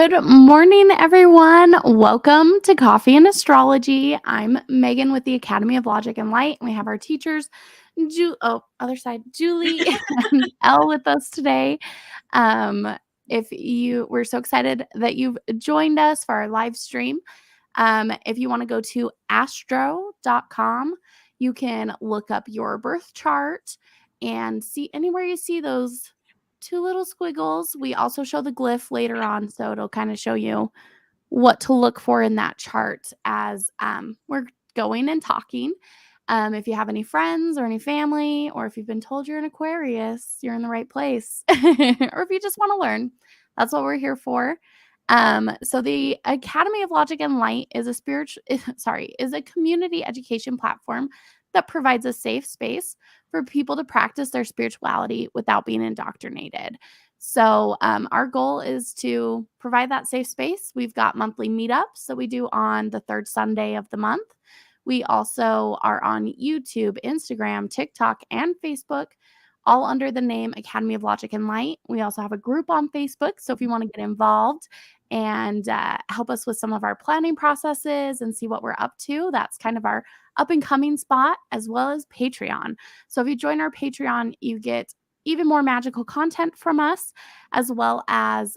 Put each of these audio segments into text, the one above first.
Good morning, everyone. Welcome to Coffee and Astrology. I'm Megan with the Academy of Logic and Light, and we have our teachers, other side, Julie and Elle with us today. We're so excited that you've joined us for our live stream. If you want to go to astro.com, you can look up your birth chart and see anywhere you see those two little squiggles. We also show the glyph later on, so it'll kind of show you what to look for in that chart as we're going and talking. If you have any friends or any family, or if you've been told you're an Aquarius, you're in the right place. Or if you just want to learn, that's what we're here for. So the Academy of Logic and Light is a community education platform that provides a safe space for people to practice their spirituality without being indoctrinated. So our goal is to provide that safe space. We've got monthly meetups that we do on the third Sunday of the month. We also are on YouTube, Instagram, TikTok, and Facebook, all under the name Academy of Logic and Light. We also have a group on Facebook, so if you want to get involved and help us with some of our planning processes and see what we're up to, that's kind of our up and coming spot, as well as Patreon. So if you join our Patreon, you get even more magical content from us, as well as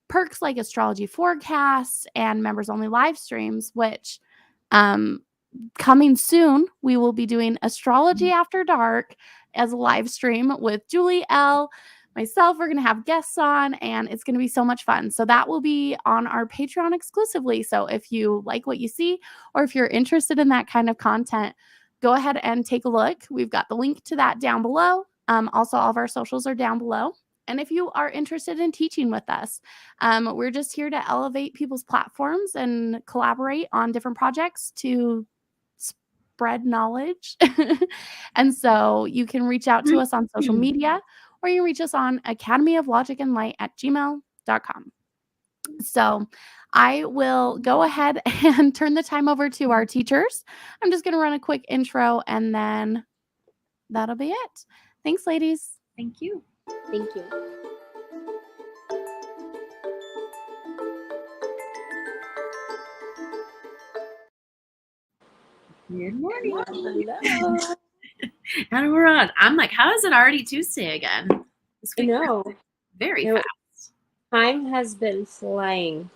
perks like astrology forecasts and members only live streams, which coming soon, we will be doing Astrology After Dark as a live stream with Julie L. Myself, we're going to have guests on, and it's going to be so much fun. So that will be on our Patreon exclusively. So if you like what you see, or if you're interested in that kind of content, go ahead and take a look. We've got the link to that down below. Also, all of our socials are down below. And if you are interested in teaching with us, we're just here to elevate people's platforms and collaborate on different projects to spread knowledge. And so you can reach out to us on social media, or you reach us on academyoflogicandlight@gmail.com. So I will go ahead and turn the time over to our teachers. I'm just going to run a quick intro, and then that'll be it. Thanks, ladies. Thank you. Thank you. Good morning. Hello. And we're on. I'm like, how is it already Tuesday again? This I week know. very fast. Time has been flying.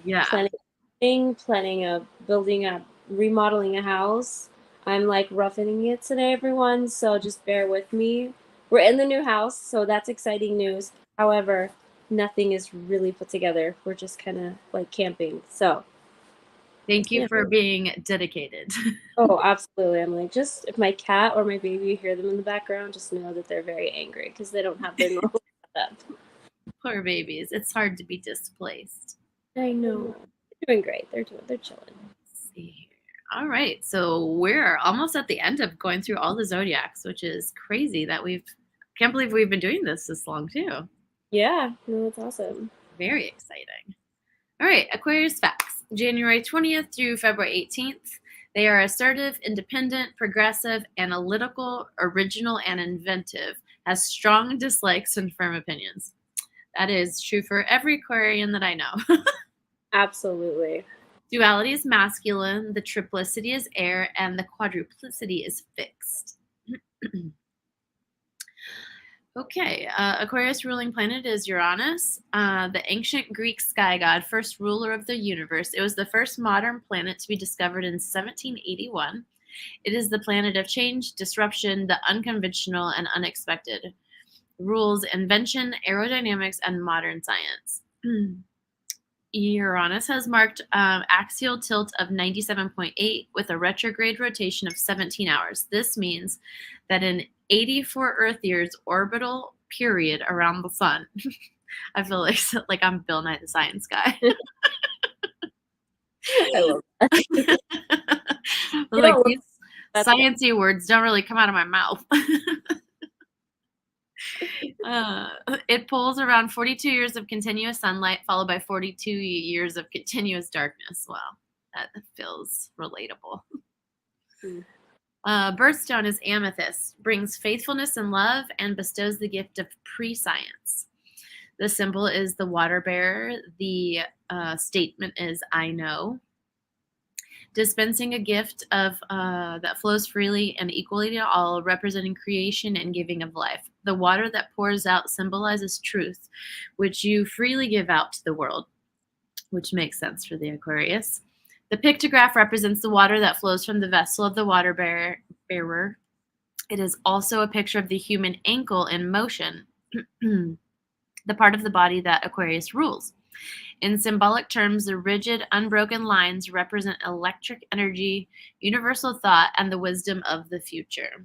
Yeah. Planning a building a remodeling a house. I'm like roughing it today, everyone. So just bear with me. We're in the new house, so that's exciting news. However, nothing is really put together. We're just kind of like camping. So Thank you for being dedicated. oh, absolutely. I'm like, just if my cat or my baby, you hear them in the background, just know that they're very angry because they don't have their normal setup. Poor babies. It's hard to be displaced. I know. They're doing great. They're chilling. Let's see here. All right. So we're almost at the end of going through all the zodiacs, which is crazy that can't believe we've been doing this long too. Yeah, no, that's awesome. Very exciting. All right, Aquarius facts. January 20th through February 18th. They are assertive, independent, progressive, analytical, original, and inventive, has strong dislikes and firm opinions. That is true for every Aquarian that I know. Absolutely. Duality is masculine, the triplicity is air, and the quadruplicity is fixed. Okay, Aquarius ruling planet is Uranus, the ancient Greek sky god, first ruler of the universe. It was the first modern planet to be discovered in 1781. It is the planet of change, disruption, the unconventional and unexpected. Rules invention, aerodynamics, and modern science. Uranus has marked axial tilt of 97.8 with a retrograde rotation of 17 hours. This means that in 84 Earth years orbital period around the sun. I feel like I'm Bill Nye the Science Guy. I love that. Like these sciencey words don't really come out of my mouth. It pulls around 42 years of continuous sunlight, followed by 42 years of continuous darkness. Wow, that feels relatable. Birthstone is amethyst, brings faithfulness and love, and bestows the gift of prescience. The symbol is the water bearer. The statement is I know. Dispensing a gift of that flows freely and equally to all, representing creation and giving of life. The water that pours out symbolizes truth, which you freely give out to the world, which makes sense for the Aquarius. The pictograph represents the water that flows from the vessel of the water bearer. It is also a picture of the human ankle in motion, the part of the body that Aquarius rules. In symbolic terms, the rigid, unbroken lines represent electric energy, universal thought, and the wisdom of the future.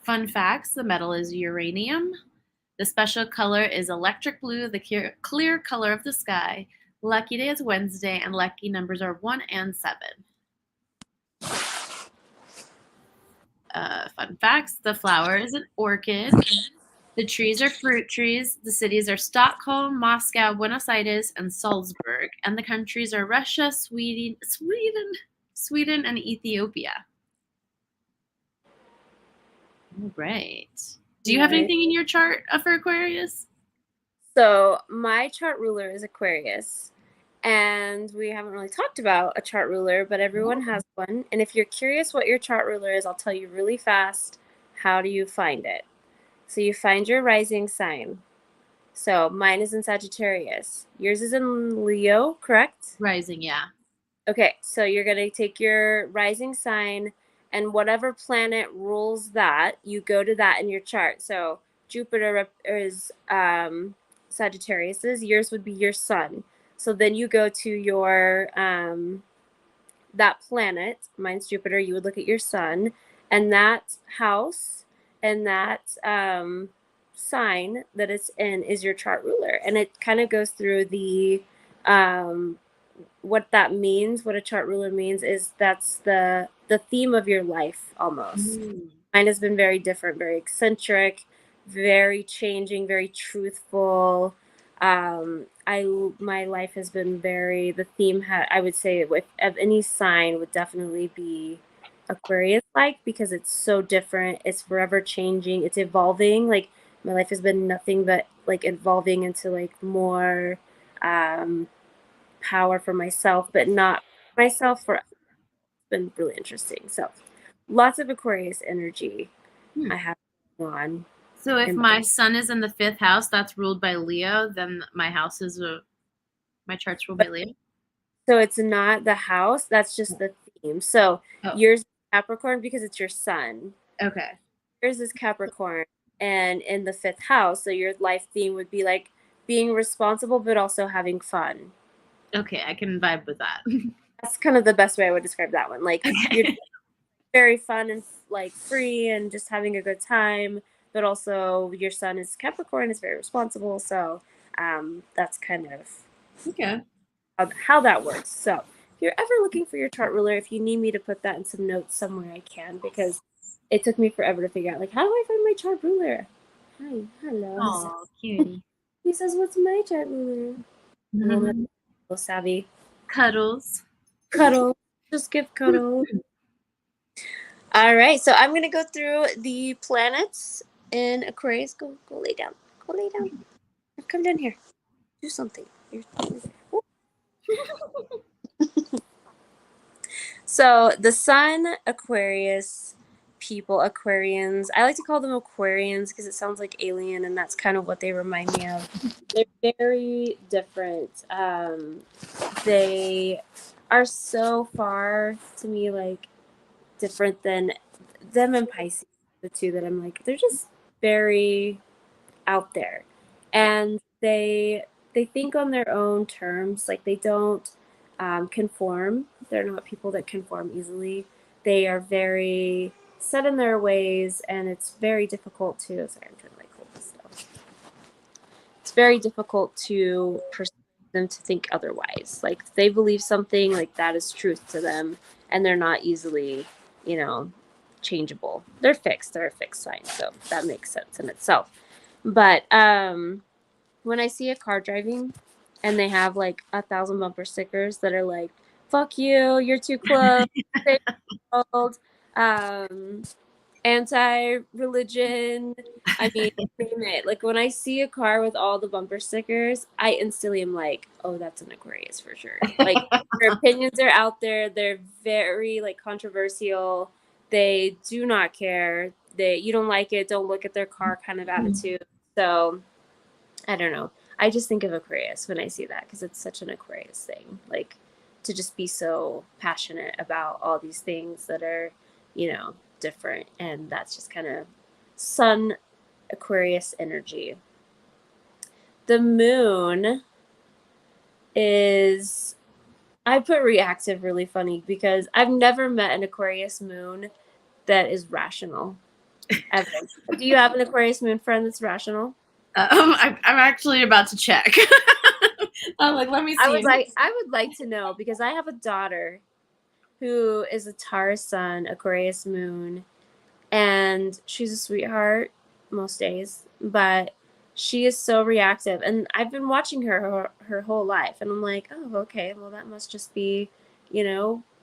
Fun facts: the metal is uranium. The special color is electric blue, the clear color of the sky. Lucky day is Wednesday, and lucky numbers are 1 and 7. Fun facts: the flower is an orchid. The trees are fruit trees. The cities are Stockholm, Moscow, Buenos Aires, and Salzburg. And the countries are Russia, Sweden, and Ethiopia. All right. Do you have anything in your chart for Aquarius? So my chart ruler is Aquarius. And we haven't really talked about a chart ruler, but everyone has one. And if you're curious what your chart ruler is, I'll tell you really fast. How do you find it? So you find your rising sign. So mine is in Sagittarius. Yours is in Leo, correct? Rising, yeah. Okay, so you're going to take your rising sign, and whatever planet rules that, you go to that in your chart. So Jupiter is Sagittarius's. Yours would be your sun. So then you go to your that planet. Mine's Jupiter. You would look at your sun, and that house and that sign that it's in is your chart ruler. And it kind of goes through the what that means. What a chart ruler means is that's the theme of your life almost. Mine has been very different, very eccentric, very changing, very truthful. My life has been very, the theme I would say of any sign would definitely be Aquarius like, because it's so different. It's forever changing. It's evolving. Like my life has been nothing but like evolving into like more power for myself, but not myself. It's been really interesting. So lots of Aquarius energy I have on. So if my sun is in the 5th house, that's ruled by Leo, then my house is my chart's ruled by Leo. So it's not the house, that's just the theme. So yours is Capricorn because it's your sun. Okay. Yours is Capricorn and in the 5th house. So your life theme would be like being responsible, but also having fun. Okay, I can vibe with that. That's kind of the best way I would describe that one. Like you're very fun and like free and just having a good time, but also your sun is Capricorn, is very responsible. So that's kind of how that works. So if you're ever looking for your chart ruler, if you need me to put that in some notes somewhere, I can, because it took me forever to figure out, like, how do I find my chart ruler? Hi, hello. Oh, cutie. He says, what's my chart ruler? So savvy. Cuddles. Cuddle. Just give cuddle. All right, so I'm going to go through the planets in Aquarius. Go lay down. Go lay down. Come down here. Do something. So the sun, Aquarius people, Aquarians. I like to call them Aquarians because it sounds like alien, and that's kind of what they remind me of. They're very different. They are so far to me like different than them and Pisces, the two that I'm like, they're just very out there, and they think on their own terms. Like they don't conform. They're not people that conform easily. They are very set in their ways, and it's very difficult to. Sorry, I'm trying to like hold this stuff. It's very difficult to persuade them to think otherwise. Like if they believe something, like that is truth to them, and they're not easily, changeable. They're fixed. They're a fixed sign, so that makes sense in itself. But when I see a car driving and they have like 1,000 bumper stickers that are like, fuck you, you're too close, anti-religion. I mean, name it. Like when I see a car with all the bumper stickers, I instantly am like, oh, that's an Aquarius for sure. Like their opinions are out there. They're very like controversial. They do not care. You don't like it, don't look at their car kind of attitude. So I don't know. I just think of Aquarius when I see that because it's such an Aquarius thing. Like to just be so passionate about all these things that are, different. And that's just kind of Sun Aquarius energy. The moon is, I put reactive really funny because I've never met an Aquarius moon that is rational ever. Do you have an Aquarius moon friend that's rational? I'm actually about to check. I'm like, let me see. I would like to know because I have a daughter who is a Taurus Sun, Aquarius moon, and she's a sweetheart most days, but she is so reactive. And I've been watching her whole life, and I'm like, oh, okay, well that must just be,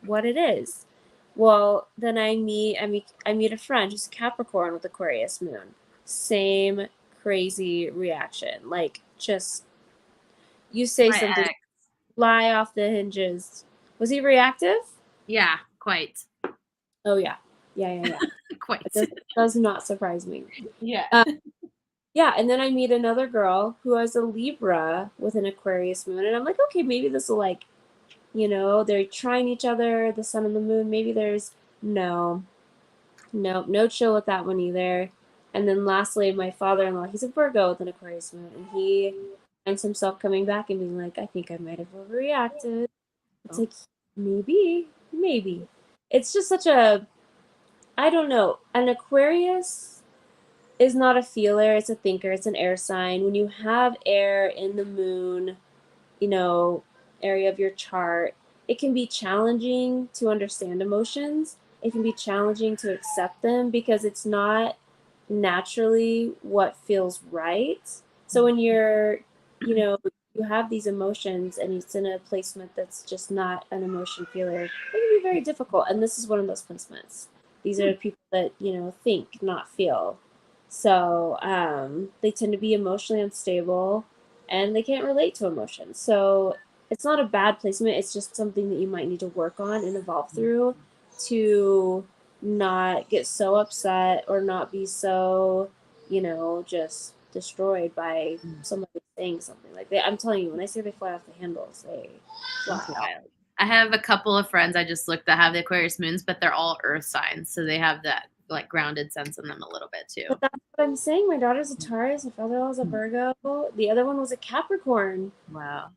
what it is. Well, then I meet a friend who's a Capricorn with Aquarius moon. Same crazy reaction. Like just you say My something, ex. fly off the hinges. Was he reactive? Yeah, quite. Oh yeah. Yeah. Quite. It does not surprise me. Yeah. Yeah, and then I meet another girl who has a Libra with an Aquarius moon, and I'm like, okay, maybe this will they're trying each other, the sun and the moon. Maybe there's no chill with that one either. And then lastly, my father-in-law, he's a Virgo with an Aquarius moon, and he finds himself coming back and being like, I think I might have overreacted. It's like, maybe. It's just such I don't know. An Aquarius is not a feeler, it's a thinker, it's an air sign. When you have air in the moon, area of your chart, it can be challenging to understand emotions. It can be challenging to accept them because it's not naturally what feels right. So when you're, you have these emotions and it's in a placement that's just not an emotion feeler, it can be very difficult. And this is one of those placements. These are people that, think, not feel. So they tend to be emotionally unstable and they can't relate to emotions. So it's not a bad placement. It's just something that you might need to work on and evolve through to not get so upset or not be so, just destroyed by somebody saying something like that. I'm telling you, when I say they fly off the handles, they fly out. I have a couple of friends I just looked that have the Aquarius moons, but they're all earth signs. So they have that like grounded sense in them a little bit too. But that's what I'm saying. My daughter's a Taurus, my father-in-law is a Virgo. The other one was a Capricorn. Wow.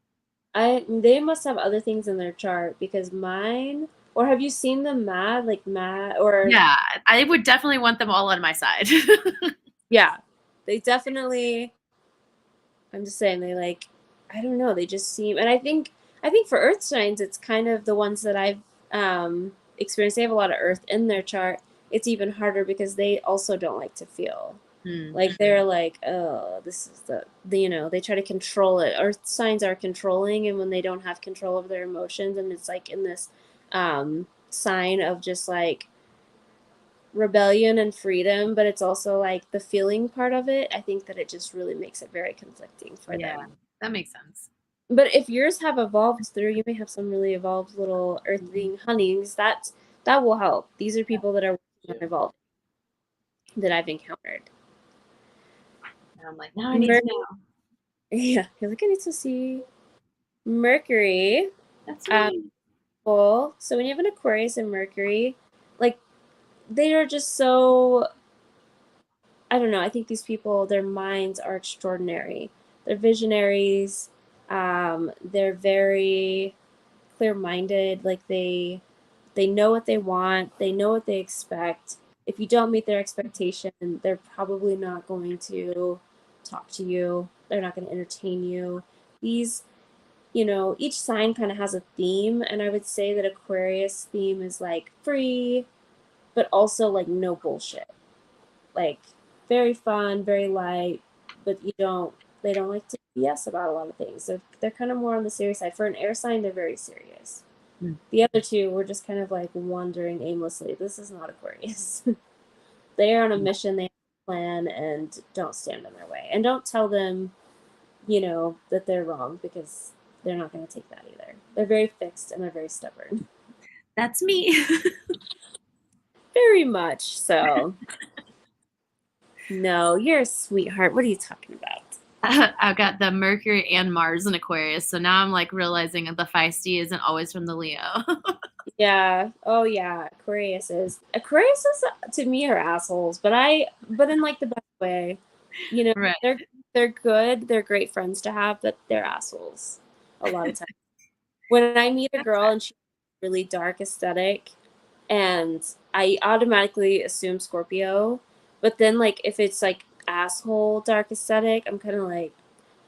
They must have other things in their chart because mine. Or have you seen them mad? Or yeah, I would definitely want them all on my side. Yeah, they definitely. I'm just saying I don't know. They just seem, and I think for Earth signs, it's kind of the ones that I've experienced. They have a lot of Earth in their chart. It's even harder because they also don't like to feel. Like they're like, oh, this is they try to control it. Earth signs are controlling, and when they don't have control over their emotions, and it's like in this sign of just like rebellion and freedom, but it's also like the feeling part of it. I think that it just really makes it very conflicting for them. That makes sense. But if yours have evolved through, you may have some really evolved little earthling honeys. That will help. These are people that are evolved that I've encountered. And I'm like, now I need to know. Yeah, you're like, I need to see Mercury. That's right. So when you have an Aquarius and Mercury, like they are just so, I don't know. I think these people, their minds are extraordinary. They're visionaries. They're very clear-minded. Like they know what they want. They know what they expect. If you don't meet their expectation, they're probably not going to talk to you. They're not going to entertain you. These, each sign kind of has a theme, and I would say that Aquarius theme is like free, but also like no bullshit. Like very fun, very light, but they don't like to BS about a lot of things. They're kind of more on the serious side. For an air sign, they're very serious. The other two were just kind of like wandering aimlessly. This is not Aquarius. they're on a mission, they have a plan, and don't stand in their way. And don't tell them, that they're wrong, because they're not going to take that either. They're very fixed and they're very stubborn. That's me. Very much so. No, you're a sweetheart. What are you talking about? I've got the Mercury and Mars in Aquarius, so now I'm like realizing the feisty isn't always from the Leo. Yeah. Oh yeah. Aquarius to me are assholes, but in like the best way. Right. They're good. They're great friends to have, but they're assholes a lot of times. When I meet a girl and she's really dark aesthetic, and I automatically assume Scorpio, but then like if it's like asshole dark aesthetic, I'm kind of like,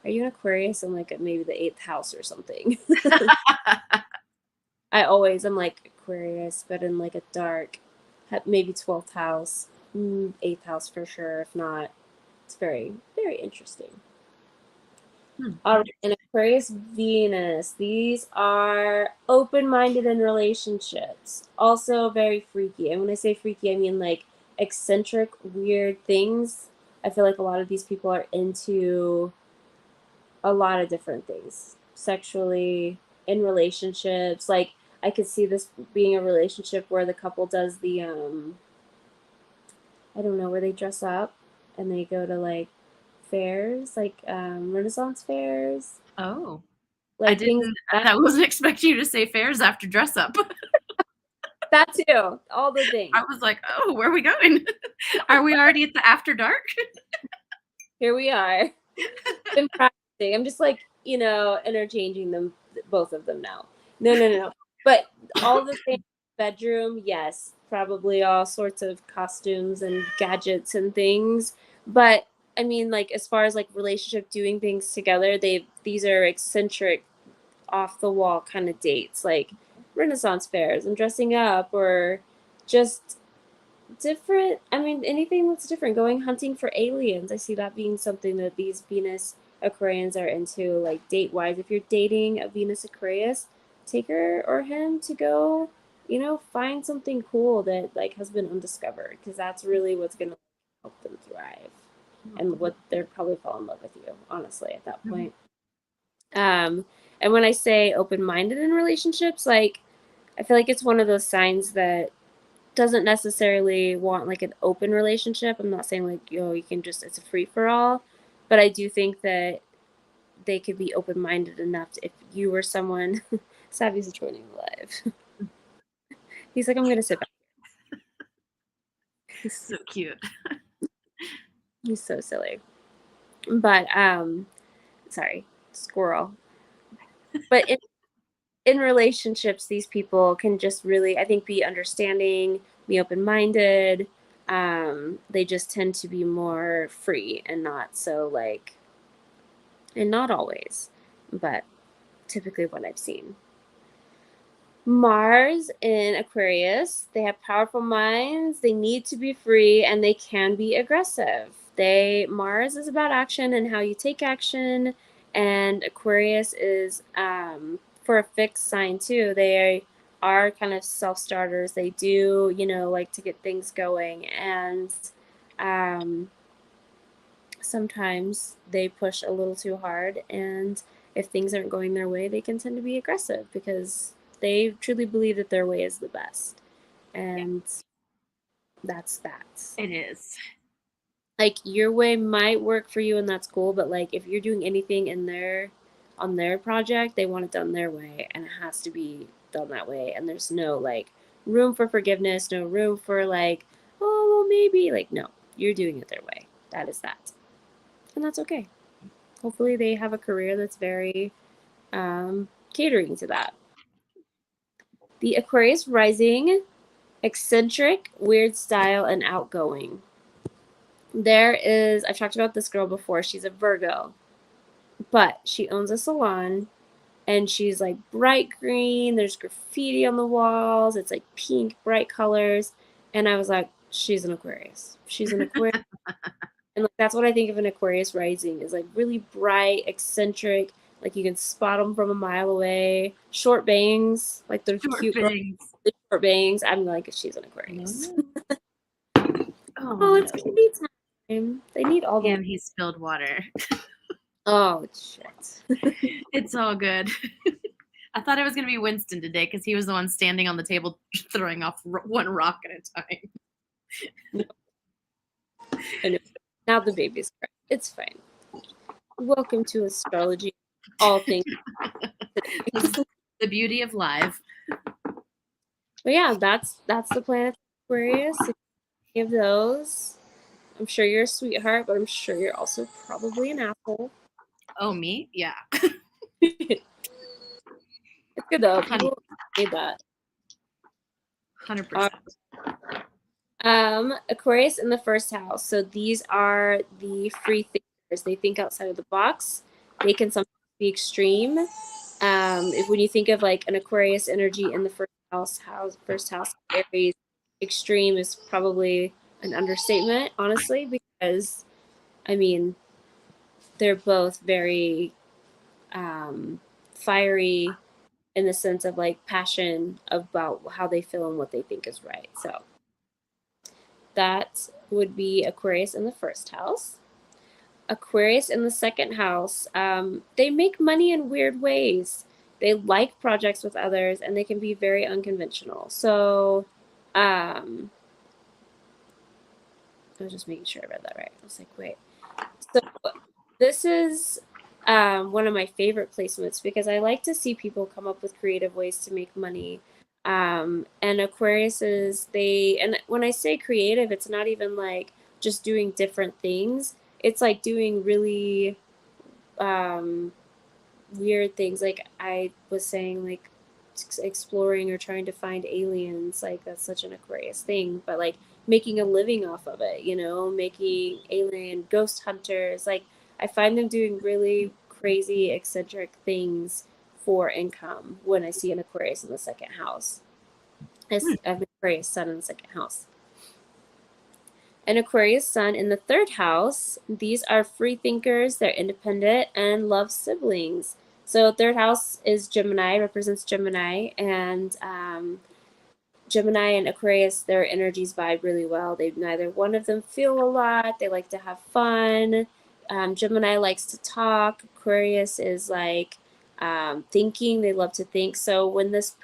are you an Aquarius in like maybe the 8th house or something? I'm like Aquarius, but in like a dark, maybe 12th house, 8th house for sure. If not, it's very, very interesting. All right, and Aquarius Venus. These are open-minded in relationships. Also very freaky. And when I say freaky, I mean like eccentric, weird things. I feel like a lot of these people are into a lot of different things. Sexually, in relationships. Like I could see this being a relationship where the couple does the I don't know, where they dress up and they go to like fairs, like Renaissance fairs. Oh. Like I wasn't expecting you to say fairs after dress up. That too. All the things. I was like, oh, where are we going? Are we already at the after dark? Here we are. Been practicing. I'm just like, interchanging them, both of them now. No. But all the things, bedroom, yes, probably all sorts of costumes and gadgets and things. But I mean, like as far as like relationship doing things together, these are eccentric, off the wall kind of dates, like Renaissance fairs and dressing up, or just different. I mean, anything that's different. Going hunting for aliens. I see that being something that these Venus Aquarians are into, like date wise. If you're dating a Venus Aquarius, take her or him to go, find something cool that like has been undiscovered, because that's really what's gonna help them thrive, and what they're probably fall in love with you, honestly, at that point. And when I say open-minded in relationships, like I feel like it's one of those signs that doesn't necessarily want like an open relationship. I'm not saying like, you can just, it's a free for all, but I do think that they could be open-minded enough to, if you were someone, Savvy's joining live. He's like, I'm going to sit back. He's so cute. He's so silly. But, sorry, squirrel. But in relationships, these people can just really, I think, be understanding, be open-minded. They just tend to be more free and not so like, and not always, but typically what I've seen. Mars in Aquarius, they have powerful minds, they need to be free, and they can be aggressive. Mars is about action and how you take action, and Aquarius is for a fixed sign too. They are kind of self-starters. They do, like to get things going, and sometimes they push a little too hard, and if things aren't going their way, they can tend to be aggressive because they truly believe that their way is the best. And that's that. It is. Like your way might work for you and that's cool, but like if you're doing anything on their project, they want it done their way, and it has to be done that way. And there's no like room for forgiveness, no room for like, oh, well, maybe, like, no, you're doing it their way. That is that. And that's okay. Hopefully they have a career that's very catering to that. The Aquarius rising, eccentric, weird style, and outgoing. I've talked about this girl before. She's a Virgo, but she owns a salon, and she's like bright green. There's graffiti on the walls. It's like pink, bright colors. And I was like, she's an Aquarius. She's an Aquarius. And like, that's what I think of an Aquarius rising, is like really bright, eccentric. Like you can spot them from a mile away. Short bangs, like they're cute. Short bangs. I'm like, she's an Aquarius. Oh, it's kitty time. They need all the. And he spilled water. Oh shit. It's all good. I thought it was going to be Winston today because he was the one standing on the table throwing off one rock at a time. I know. Now the baby's crying. It's fine. Welcome to astrology. All things. The beauty of live. But yeah, that's the planet Aquarius. Any of those. I'm sure you're a sweetheart, but I'm sure you're also probably an asshole. Oh, me? Yeah. It's good though. People say that. 100%. Aquarius in the first house. So these are the free thinkers. They think outside of the box. They can sometimes be extreme. If when you think of like an Aquarius energy in the first house, Aries, extreme is probably an understatement, honestly, because I mean they're both very fiery in the sense of like passion about how they feel and what they think is right. So that would be Aquarius in the first house. Aquarius in the second house, they make money in weird ways. They like projects with others and they can be very unconventional. So, I was just making sure I read that right. I was like, wait. So, this is one of my favorite placements because I like to see people come up with creative ways to make money. And Aquarius and when I say creative, it's not even like just doing different things. It's like doing really weird things. Like I was saying, like exploring or trying to find aliens. Like that's such an Aquarius thing. But like making a living off of it, making alien ghost hunters. Like I find them doing really crazy, eccentric things for income when I see an Aquarius in the second house. An Aquarius Sun in the second house. An Aquarius Sun in the third house, these are free thinkers, they're independent, and love siblings. So third house is Gemini, represents Gemini, and Gemini and Aquarius, their energies vibe really well. Neither one of them feel a lot. They like to have fun. Gemini likes to talk. Aquarius is like thinking. They love to think. So when this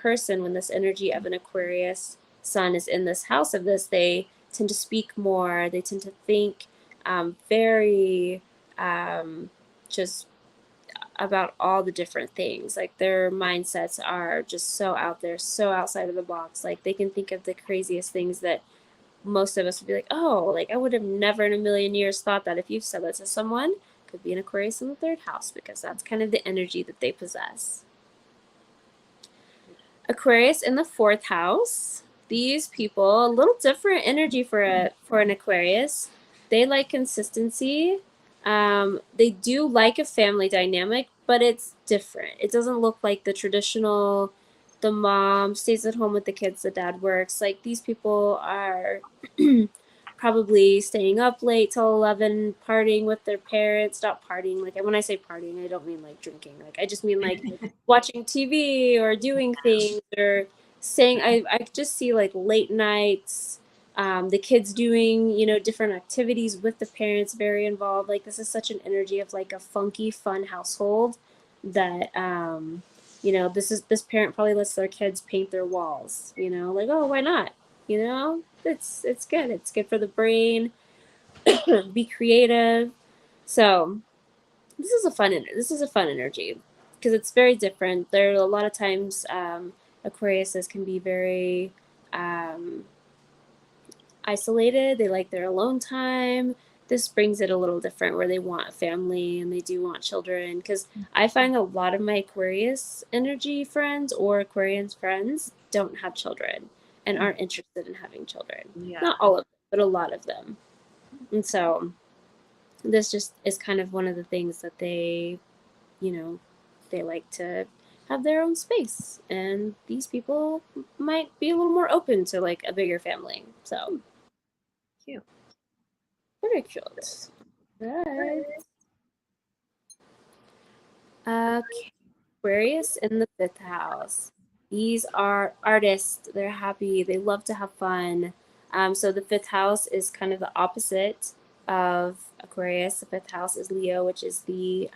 energy of an Aquarius Sun is in this house of this, they tend to speak more. They tend to think very just about all the different things. Like their mindsets are just so out there, so outside of the box. Like they can think of the craziest things that most of us would be like, oh, like I would have never in a million years thought that. If you've said that to someone, could be an Aquarius in the third house because that's kind of the energy that they possess. Aquarius in the fourth house. These people, a little different energy for an Aquarius. They like consistency. They do like a family dynamic, but it's different. It doesn't look like the traditional, the mom stays at home with the kids, the dad works. Like these people are probably staying up late till 11, partying with their parents. Not partying, like when I say partying, I don't mean like drinking. Like I just mean like watching TV or doing things or saying. I just see like late nights. The kids doing, different activities with the parents, very involved. Like this is such an energy of like a funky, fun household that, this parent probably lets their kids paint their walls, like, oh, why not? It's good. It's good for the brain. Be creative. So this is a fun energy because it's very different. There are a lot of times Aquariuses can be very isolated. They like their alone time. This brings it a little different where they want a family and they do want children, because I find a lot of my Aquarius energy friends or Aquarian friends don't have children and aren't interested in having children. Yeah. Not all of them, but a lot of them. And so this just is kind of one of the things that they like to have their own space, and these people might be a little more open to like a bigger family. So cute. Very cute. Right. Okay. Aquarius in the fifth house. These are artists. They're happy. They love to have fun. So the fifth house is kind of the opposite of Aquarius. The fifth house is Leo, which is the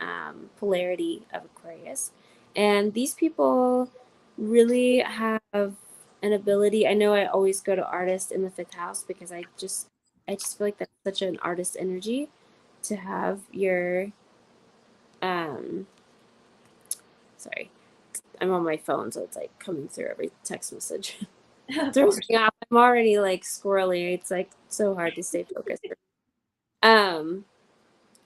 polarity of Aquarius. And these people really have an ability. I know I always go to artists in the fifth house because I just feel like that's such an artist energy to have your sorry, I'm on my phone, so it's like coming through every text message. Throws me off. I'm already like squirrely. It's like so hard to stay focused. Um,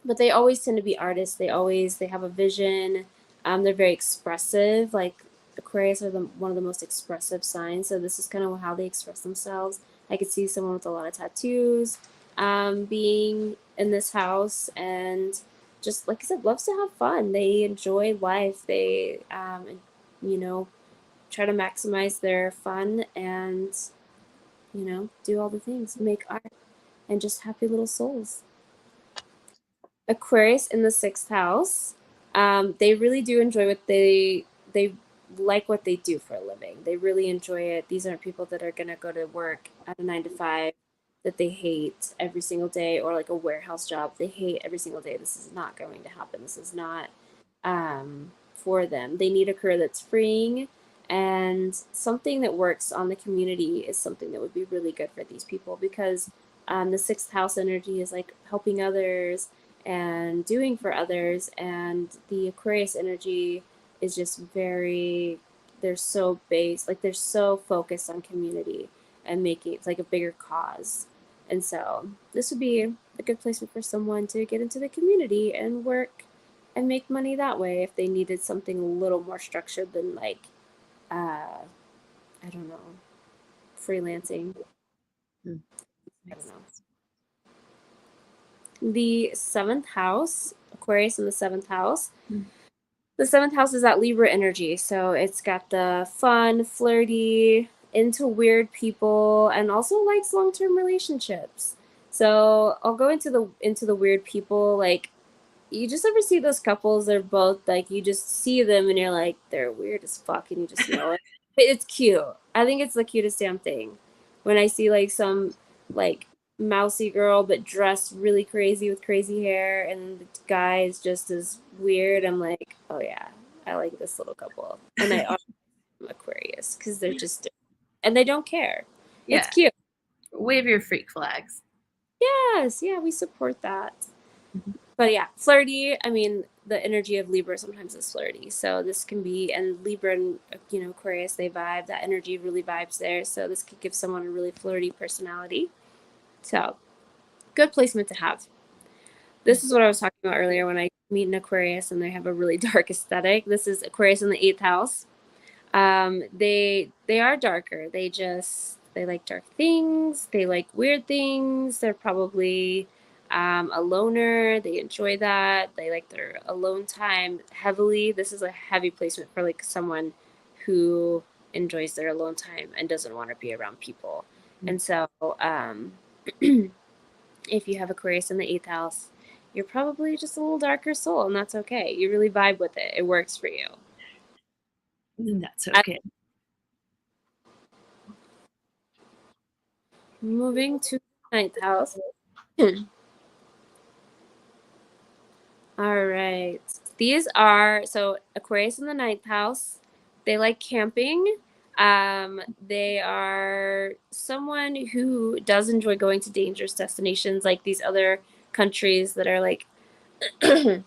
but they always tend to be artists. They have a vision. They're very expressive. Like Aquarius are one of the most expressive signs. So this is kind of how they express themselves. I could see someone with a lot of tattoos, being in this house, and just like I said, loves to have fun. They enjoy life. They, you know, try to maximize their fun and do all the things, make art, and just happy little souls. Aquarius in the sixth house, they really do enjoy they like what they do for a living. They really enjoy it. These aren't people that are gonna go to work at a 9 to 5 that they hate every single day, or like a warehouse job they hate every single day. This is not going to happen. This is not for them. They need a career that's freeing, and something that works on the community is something that would be really good for these people, because the sixth house energy is like helping others and doing for others, and the Aquarius energy is just they're so based, like they're so focused on community and making it's like a bigger cause. And so this would be a good placement for someone to get into the community and work and make money that way if they needed something a little more structured than like I don't know, freelancing. I don't know. The seventh house, Aquarius in the seventh house. The seventh house is that Libra energy. So it's got the fun, flirty, into weird people, and also likes long-term relationships. So I'll go into the weird people. Like, you just ever see those couples, they're both like, you just see them and you're like, they're weird as fuck, and you just know it. But it's cute. I think it's the cutest damn thing. When I see like some like mousy girl but dressed really crazy with crazy hair, and the guy is just as weird, I'm like, oh yeah, I like this little couple. And I also am Aquarius because they're just different. And they don't care. Yeah. It's cute. Wave your freak flags. Yes, yeah, we support that. But yeah, flirty. I mean, the energy of Libra sometimes is flirty. So this can be, and Libra and Aquarius, they vibe. That energy really vibes there. So this could give someone a really flirty personality. So good placement to have. This is what I was talking about earlier when I meet an Aquarius and they have a really dark aesthetic. This is Aquarius in the eighth house. They are darker. They like dark things. They like weird things. They're probably a loner. They enjoy that. They like their alone time heavily. This is a heavy placement for like someone who enjoys their alone time and doesn't want to be around people. And so if you have Aquarius in the eighth house, you're probably just a little darker soul, and that's okay. You really vibe with it. It works for you. That's okay. Moving to the ninth house. All right. These are, so Aquarius in the ninth house. They like camping. They are someone who does enjoy going to dangerous destinations, like these other countries that are like,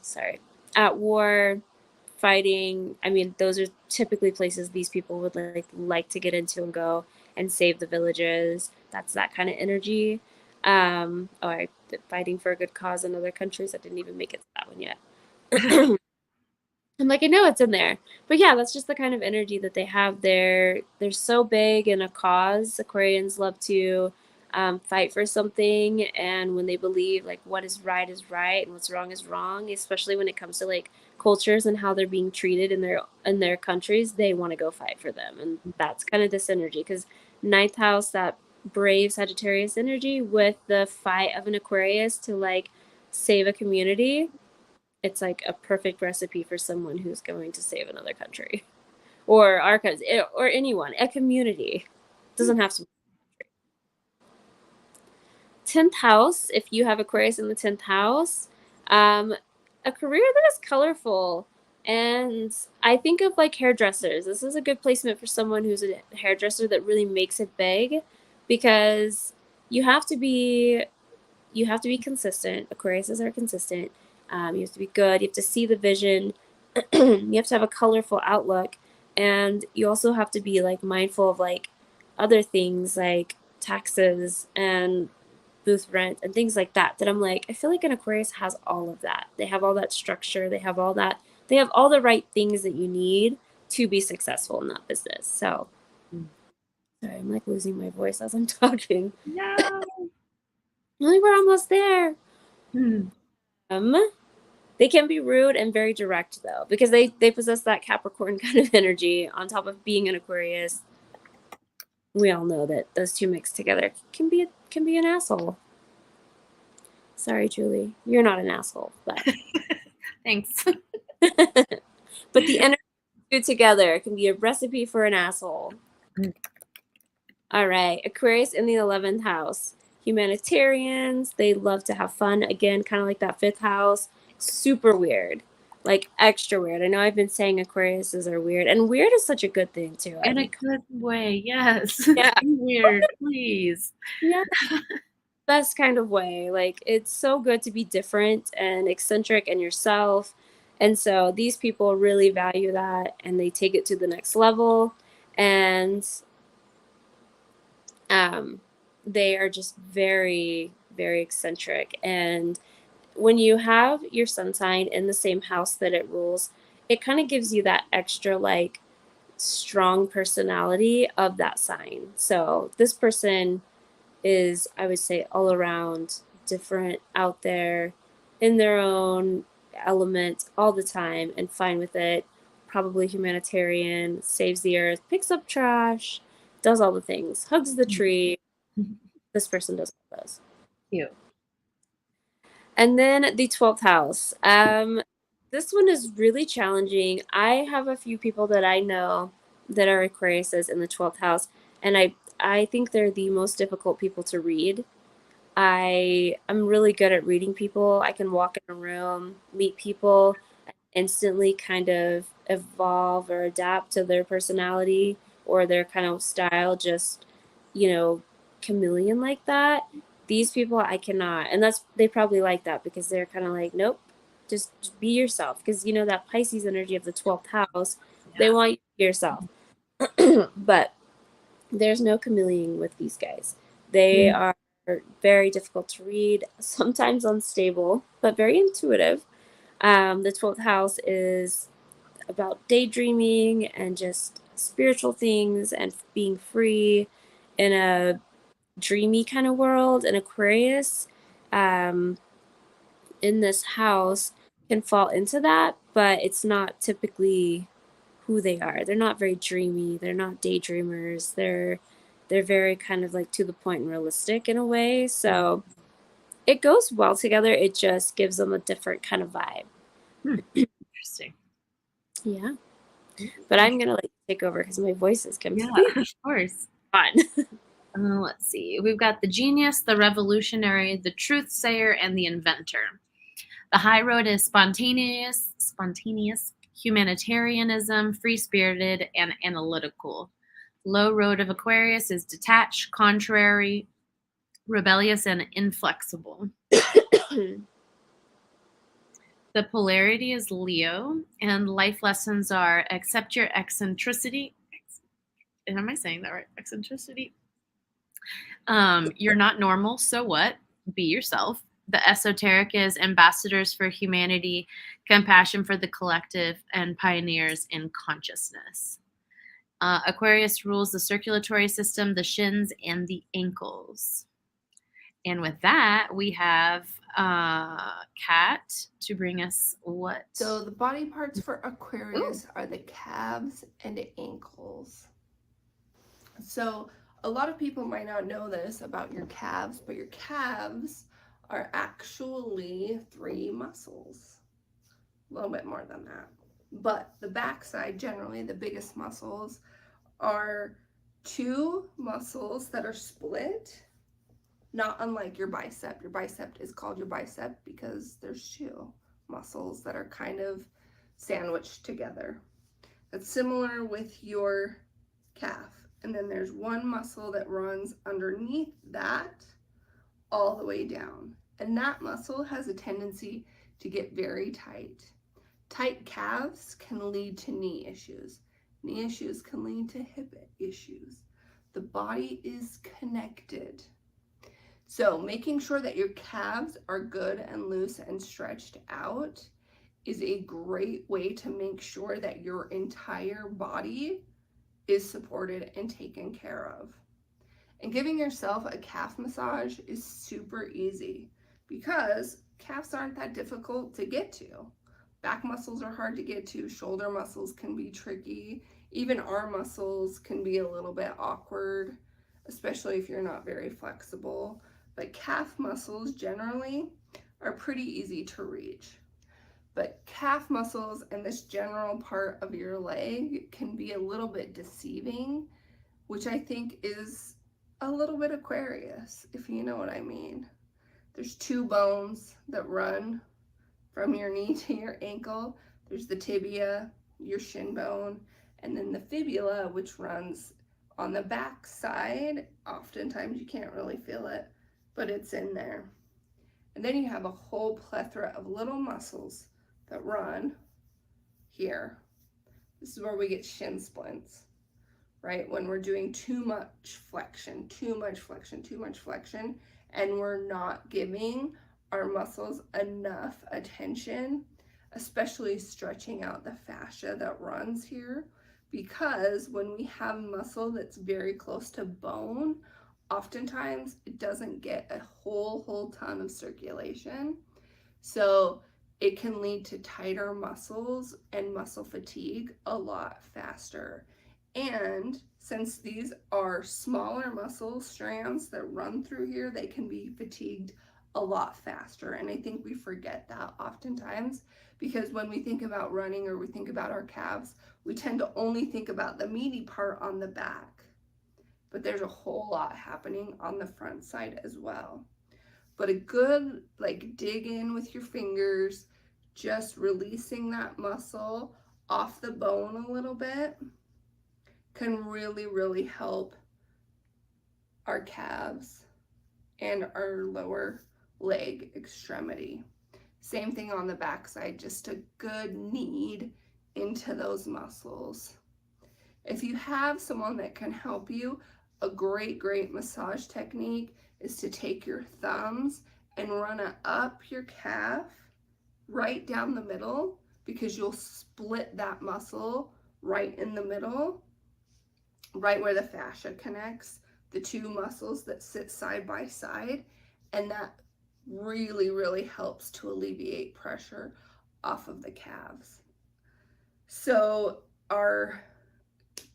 sorry, at war, fighting. I mean, those are typically places these people would like to get into and go and save the villages. That's that kind of energy. Fighting for a good cause in other countries. I didn't even make it to that one yet. I'm like, I know it's in there. But yeah, that's just the kind of energy that they have. They're so big in a cause. Aquarians love to fight for something, and when they believe like what is right and what's wrong is wrong, especially when it comes to like cultures and how they're being treated in their countries, they want to go fight for them. And that's kind of this energy, because ninth house, that brave Sagittarius energy with the fight of an Aquarius to like save a community. It's like a perfect recipe for someone who's going to save another country or our country or anyone, a community. Doesn't have to be. 10th house, if you have Aquarius in the 10th house, a career that is colorful. And I think of like hairdressers. This is a good placement for someone who's a hairdresser that really makes it big, because you have to be consistent. Aquariuses are consistent. You have to be good. You have to see the vision. You have to have a colorful outlook, and you also have to be like mindful of like other things like taxes and booth rent and things like that. That I'm like, I feel like an Aquarius has all of that. They have all that structure. They have all that. They have all the right things that you need to be successful in that business. So, sorry, I'm like losing my voice as I'm talking. No. Really, we're almost there. Hmm. They can be rude and very direct though, because they possess that Capricorn kind of energy on top of being an Aquarius. We all know that those two mixed together can be an asshole. Sorry, Julie, you're not an asshole, but Thanks. but the energy two together can be a recipe for an asshole. All right, Aquarius in the 11th house. Humanitarians, they love to have fun. Again, kind of like that 5th house. Super weird, like extra weird. I know I've been saying Aquariuses are weird, and weird is such a good thing too. In a good way, yes. Yeah. Be weird, please. Yeah. Best kind of way. Like, it's so good to be different and eccentric and yourself. And so these people really value that, and they take it to the next level. And they are just very, very eccentric. And when you have your sun sign in the same house that it rules, it kind of gives you that extra like strong personality of that sign. So this person is, I would say, all around different, out there in their own element all the time and fine with it. Probably humanitarian, saves the earth, picks up trash, does all the things, hugs the tree. This person does all those. Cute. And then the 12th house. This one is really challenging. I have a few people that I know that are Aquariuses in the 12th house, and I think they're the most difficult people to read. I'm really good at reading people. I can walk in a room, meet people, instantly kind of evolve or adapt to their personality or their kind of style, just, chameleon like that. These people I cannot. And they probably like that because they're kind of like, nope, just be yourself. Because, that Pisces energy of the 12th house, they want you to be yourself. But there's no chameleon with these guys. They are very difficult to read, sometimes unstable, but very intuitive. The 12th house is about daydreaming and just spiritual things and being free in a dreamy kind of world. And Aquarius in this house can fall into that, but it's not typically who they are. They're not very dreamy. They're not daydreamers. They're very kind of like to the point and realistic in a way. So it goes well together. It just gives them a different kind of vibe. Interesting. Yeah. But I'm going to let you take over because my voice is completely Yeah, of course. fun. Let's see. We've got the genius, the revolutionary, the truth sayer, and the inventor. The high road is spontaneous, humanitarianism, free-spirited, and analytical. Low road of Aquarius is detached, contrary, rebellious, and inflexible. The polarity is Leo, and life lessons are accept your eccentricity. Am I saying that right? Eccentricity. You're not normal, so what? Be yourself. The esoteric is ambassadors for humanity, compassion for the collective, and pioneers in consciousness. Aquarius rules the circulatory system, the shins, and the ankles. And with that, we have Kat to bring us what? So the body parts for Aquarius are the calves and the ankles. So a lot of people might not know this about your calves, but your calves are actually 3 muscles. A little bit more than that. But the backside, generally the biggest muscles, are 2 muscles that are split not unlike your bicep. Your bicep is called your bicep because there's two muscles that are kind of sandwiched together. That's similar with your calf. And then there's one muscle that runs underneath that all the way down. And that muscle has a tendency to get very tight. Tight calves can lead to knee issues. Knee issues can lead to hip issues. The body is connected. So making sure that your calves are good and loose and stretched out is a great way to make sure that your entire body is supported and taken care of. And giving yourself a calf massage is super easy because calves aren't that difficult to get to. Back muscles are hard to get to, shoulder muscles can be tricky, even arm muscles can be a little bit awkward, especially if you're not very flexible. But calf muscles generally are pretty easy to reach. But calf muscles and this general part of your leg can be a little bit deceiving, which I think is a little bit Aquarius, if you know what I mean. There's two bones that run from your knee to your ankle. There's the tibia, your shin bone, and then the fibula, which runs on the back side. Oftentimes you can't really feel it, but it's in there. And then you have a whole plethora of little muscles that run here. This is where we get shin splints, right? When we're doing too much flexion, and we're not giving our muscles enough attention, especially stretching out the fascia that runs here, because when we have muscle that's very close to bone, oftentimes it doesn't get a whole ton of circulation. So it can lead to tighter muscles and muscle fatigue a lot faster. And since these are smaller muscle strands that run through here, they can be fatigued a lot faster. And I think we forget that oftentimes because when we think about running or we think about our calves, we tend to only think about the meaty part on the back. But there's a whole lot happening on the front side as well. But a good dig in with your fingers, just releasing that muscle off the bone a little bit can really help our calves and our lower leg extremity. Same thing on the back side, just a good knead into those muscles. If you have someone that can help you, a great massage technique is to take your thumbs and run it up your calf right down the middle, because you'll split that muscle right in the middle, right where the fascia connects the two muscles that sit side by side, and that really helps to alleviate pressure off of the calves. So our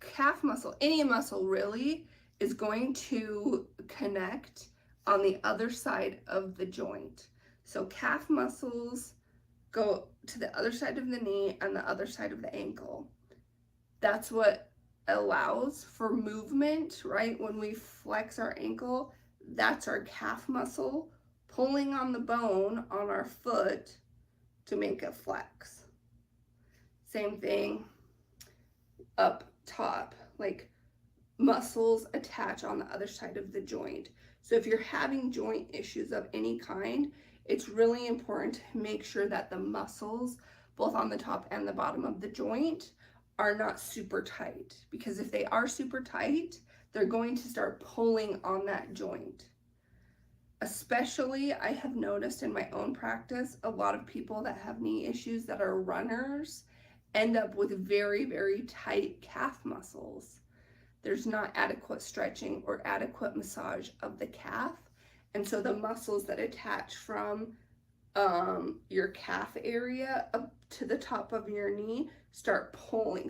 calf muscle, any muscle really, is going to connect on the other side of the joint. So calf muscles go to the other side of the knee and the other side of the ankle. That's what allows for movement, right? When we flex our ankle, that's our calf muscle pulling on the bone on our foot to make a flex. Same thing up top, like muscles attach on the other side of the joint. So if you're having joint issues of any kind, it's really important to make sure that the muscles, both on the top and the bottom of the joint, are not super tight, because if they are super tight, they're going to start pulling on that joint. Especially, I have noticed in my own practice, a lot of people that have knee issues that are runners end up with very tight calf muscles. There's not adequate stretching or adequate massage of the calf. And so the muscles that attach from your calf area up to the top of your knee start pulling,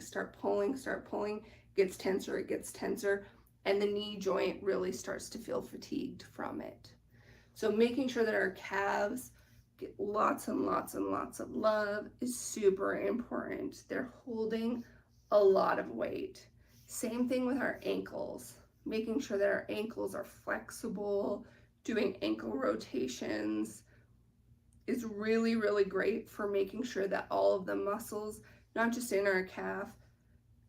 gets tenser, and the knee joint really starts to feel fatigued from it. So making sure that our calves get lots and lots of love is super important. They're holding a lot of weight. Same thing with our ankles, making sure that our ankles are flexible, doing ankle rotations is really, really great for making sure that all of the muscles, not just in our calf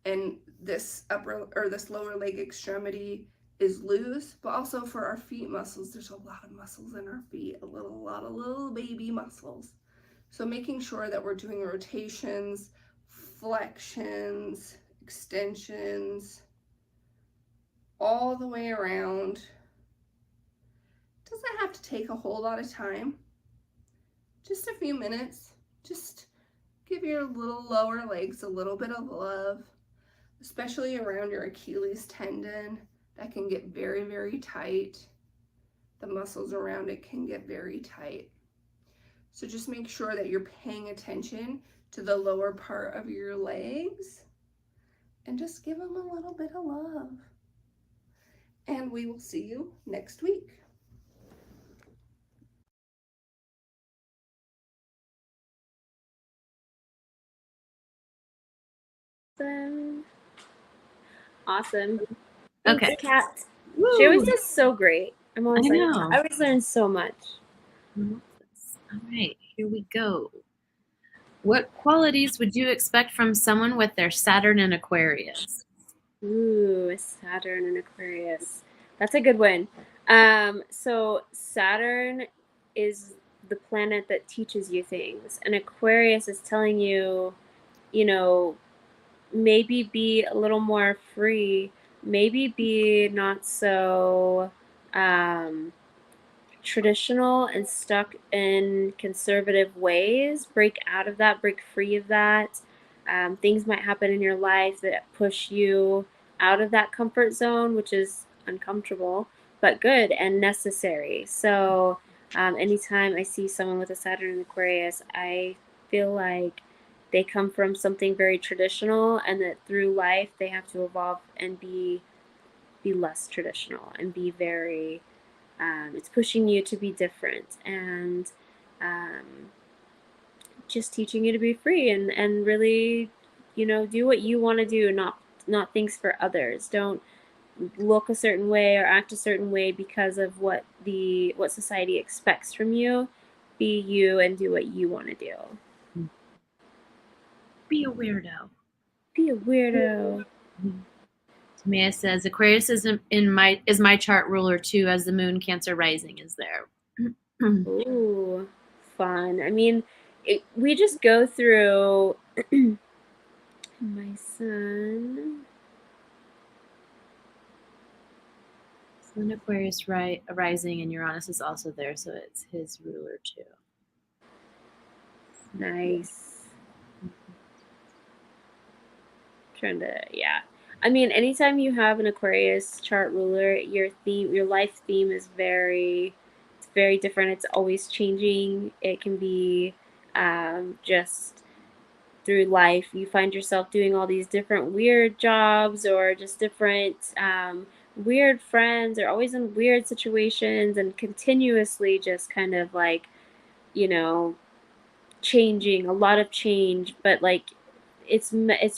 and this upper or this lower leg extremity, is loose, but also for our feet muscles. There's a lot of muscles in our feet, a lot of little baby muscles. So making sure that we're doing rotations, flexions, extensions, all the way around. Doesn't have to take a whole lot of time. Just a few minutes. Just give your little lower legs a little bit of love, especially around your Achilles tendon. That can get very, very tight. The muscles around it can get very tight. So just make sure that you're paying attention to the lower part of your legs and just give them a little bit of love. And we will see you next week. Awesome. Thanks, Okay. Kat. Woo. She always does so great. I'm always I like, know. I always learn so much. All right, here we go. What qualities would you expect from someone with their Saturn in Aquarius? Ooh, Saturn and Aquarius. That's a good one. So Saturn is the planet that teaches you things, and Aquarius is telling you, you know, maybe be a little more free, maybe be not so traditional and stuck in conservative ways. Break out of that, break free of that. Things might happen in your life that push you out of that comfort zone, which is uncomfortable, but good and necessary. So, anytime I see someone with a Saturn in Aquarius, I feel like they come from something very traditional, and that through life they have to evolve and be less traditional and be very it's pushing you to be different, and just teaching you to be free and really, do what you want to do, not things for others. Don't look a certain way or act a certain way because of what society expects from you. Be you and do what you want to do. Be a weirdo. Be a weirdo. Maya says Aquarius is my chart ruler too, as the moon Cancer rising is there. Ooh, fun. I mean, we just go through my sun. Sun Aquarius rising, and Uranus is also there, so it's his ruler too. Nice. Yeah. I mean, anytime you have an Aquarius chart ruler, your life theme is very different. It's always changing. It can be just through life, you find yourself doing all these different weird jobs, or just different weird friends, or always in weird situations, and continuously just kind of like, changing, a lot of change. But like, it's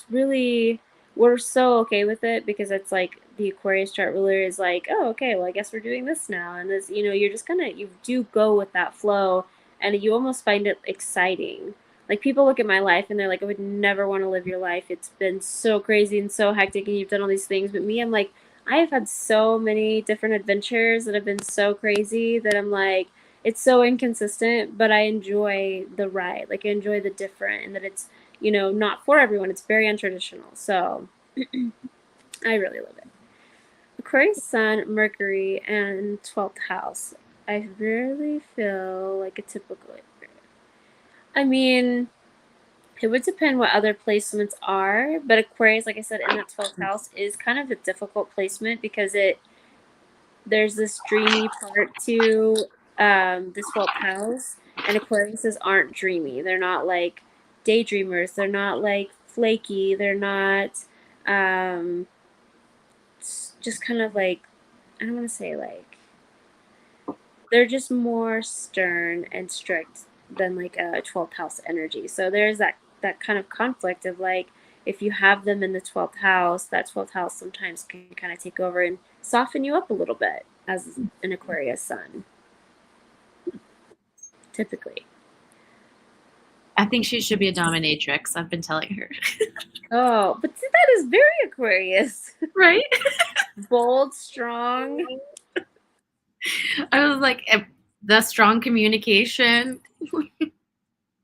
really, we're so okay with it, because it's like the Aquarius chart ruler is like, oh, okay, well, I guess we're doing this now, and this, you're just you do go with that flow, and you almost find it exciting. Like, people look at my life and they're like, I would never want to live your life. It's been so crazy and so hectic, and you've done all these things. But me, I'm like, I have had so many different adventures that have been so crazy that I'm like, it's so inconsistent, but I enjoy the ride. Like, I enjoy the different, and that it's, not for everyone. It's very untraditional. So I really love it. Aquarius Sun, Mercury, and 12th house. I really feel like a typical. I mean, it would depend what other placements are, but Aquarius, like I said, in that 12th house is kind of a difficult placement, because there's this dreamy part to this 12th house, and Aquariuses aren't dreamy. They're not like daydreamers. They're not like flaky. They're not just kind of like, I don't want to say like, they're just more stern and strict than like a 12th house energy. So there's that kind of conflict of like, if you have them in the 12th house, that 12th house sometimes can kind of take over and soften you up a little bit as an Aquarius sun. Typically. I think she should be a dominatrix. I've been telling her. Oh, but that is very Aquarius. Right? Bold, strong. I was like, the strong communication.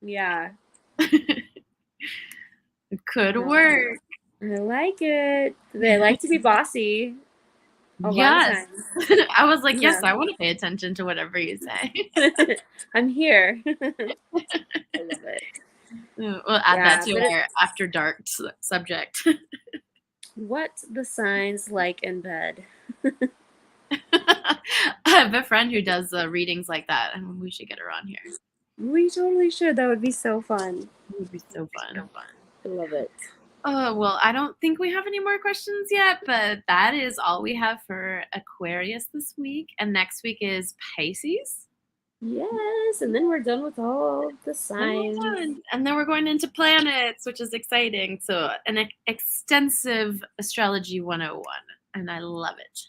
Yeah. It could work. I like it. They like to be bossy. A lot of Yes. times. I was like, yes, Yeah. I want to pay attention to whatever you say. I'm here. I love it. We'll add that Yeah, to but our after dark subject. What the signs like in bed. I have a friend who does readings like that, and we should get her on here. We totally should. That would be so fun. It would be so fun. I love it. Oh, well, I don't think we have any more questions yet, but that is all we have for Aquarius this week. And next week is Pisces. Yes, and then we're done with all the signs. And then we're going into planets, which is exciting. So an extensive astrology 101, and I love it.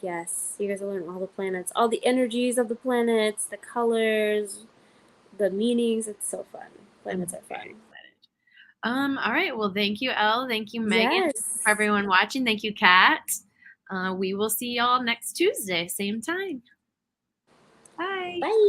Yes, you guys will learn all the planets, all the energies of the planets, the colors, the meanings. It's so fun. Planets are fun. All right. Well, thank you, Elle. Thank you, Megan. Yes. For everyone watching. Thank you, Kat. We will see y'all next Tuesday, same time. Bye. Bye.